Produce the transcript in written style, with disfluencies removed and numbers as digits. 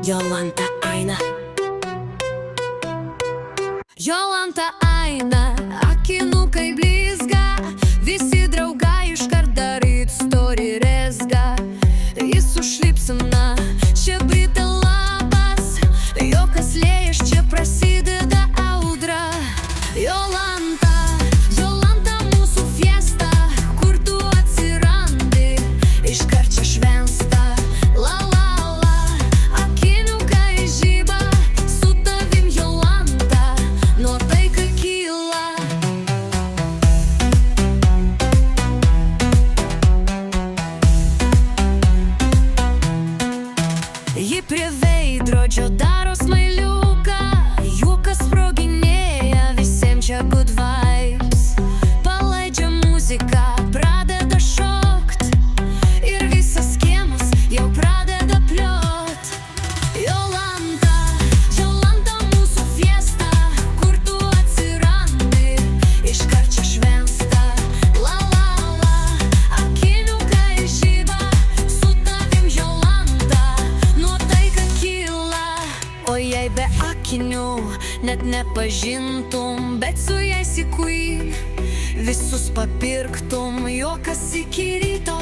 Jolanta Aina. Jolanta Aina, akinukai blizga, visi draugai iškart daryt story rezga. Jis užlipsina, čia Brita labas, juokas liejas, čia prasideda audra. Jolanta, Jolanta mūsų fiesta, kur tu atsirandi, iškart čia švensta. La la la, akinukai žiba, su tavim Jolanta, nuotaika kyla. Ji prie veidrodžio daro smailiuką, juokas sproginėja, visiems čia good vibes. Paleidžia muziką, pradeda šokt, ir visas kiemas jau pradeda pliot. Jolanta, Jolanta mūsų fiesta, kur tu atsirandi, iškart čia švensta. La la la, akinukai žiba, su tavim Jolanta, nuotaika kyla. O jei be akinių net nepažintum, bet su jais į Queen visus papirktum, juokas iki ryto,